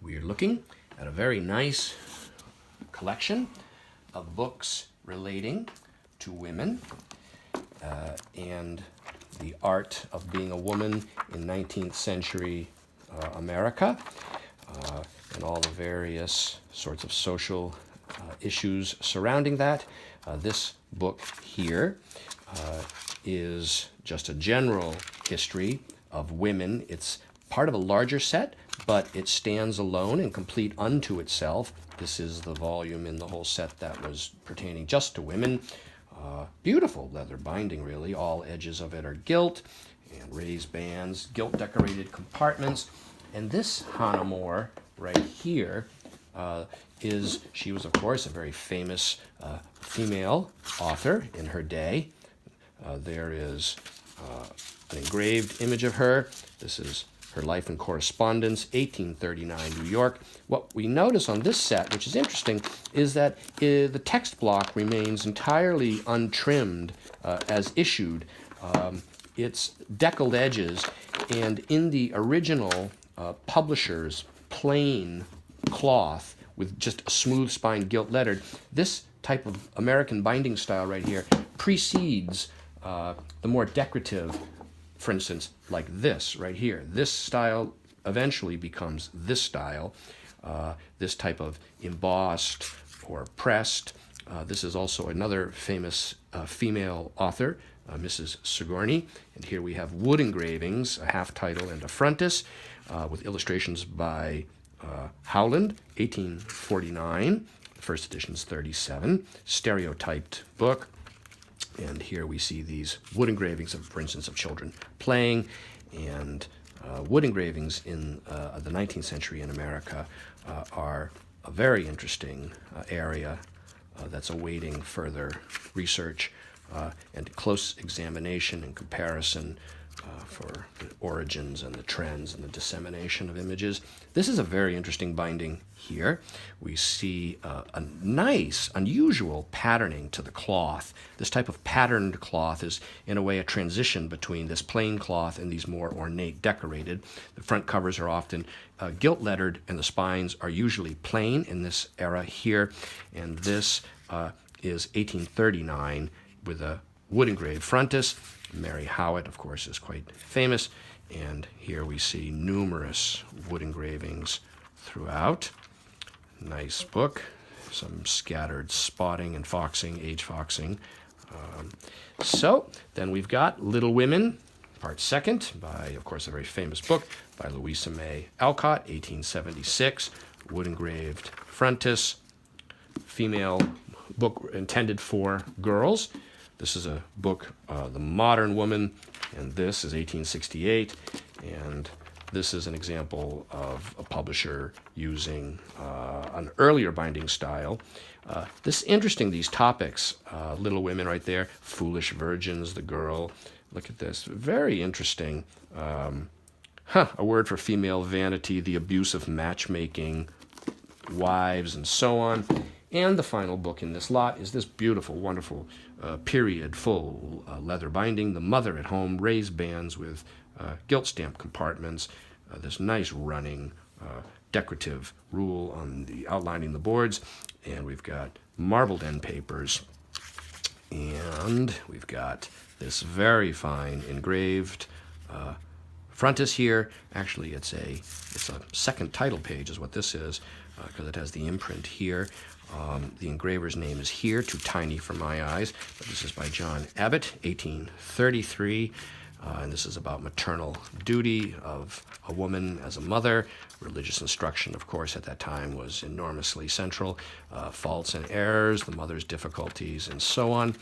We're looking at a very nice collection of books relating to women and the art of being a woman in 19th century America and all the various sorts of social issues surrounding that. This book here is just a general history of women. It's part of a larger set, but it stands alone and complete unto itself. This is the volume in the whole set that was pertaining just to women. Beautiful leather binding, really. All edges of it are gilt and raised bands, gilt decorated compartments. And this Hannah More right here she was, of course, a very famous female author in her day. There is an engraved image of her. This is her life and correspondence, 1839 New York. What we notice on this set, which is interesting, is that the text block remains entirely untrimmed as issued. It's deckled edges, and in the original publisher's plain cloth with just a smooth spine gilt lettered, this type of American binding style right here precedes the more decorative, for instance, like this right here. This style eventually becomes this style, this type of embossed or pressed. This is also another famous female author, Mrs. Sigourney. And here we have wood engravings, a half title and a frontis, with illustrations by Howland, 1849. The first edition's 37. Stereotyped book. And here we see these wood engravings of, for instance, of children playing, and wood engravings in the 19th century in America are a very interesting area that's awaiting further research and close examination and comparison for the origins and the trends and the dissemination of images. This is a very interesting binding here. We see a nice, unusual patterning to the cloth. This type of patterned cloth is, in a way, a transition between this plain cloth and these more ornate decorated. The front covers are often gilt lettered, and the spines are usually plain in this era here. And this is 1839 with a wood engraved frontis. Mary Howitt, of course, is quite famous, and here we see numerous wood engravings throughout. Nice book, some scattered spotting and foxing, age foxing. So then we've got Little Women, part second, by, of course, a very famous book by Louisa May Alcott, 1876, wood engraved frontis, female book intended for girls. This is a book, The Modern Woman, and this is 1868, and this is an example of a publisher using an earlier binding style. This is interesting, these topics, Little Women right there, Foolish Virgins, the girl. Look at this, very interesting. A word for female vanity, the abuse of matchmaking, wives, and so on. And the final book in this lot is this beautiful, wonderful period full leather binding, The Mother at Home, raised bands with gilt stamp compartments, this nice running decorative rule on the outlining the boards, and we've got marbled end papers, and we've got this very fine engraved frontis here. Actually, it's a second title page is what this is, because it has the imprint here. The engraver's name is here, too tiny for my eyes, but this is by John Abbott, 1833, and this is about maternal duty of a woman as a mother. Religious instruction, of course, at that time was enormously central. Faults and errors, the mother's difficulties, and so on.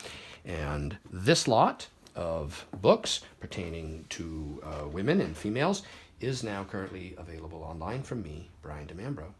And this lot of books pertaining to women and females is now currently available online from me, Brian DeMambro.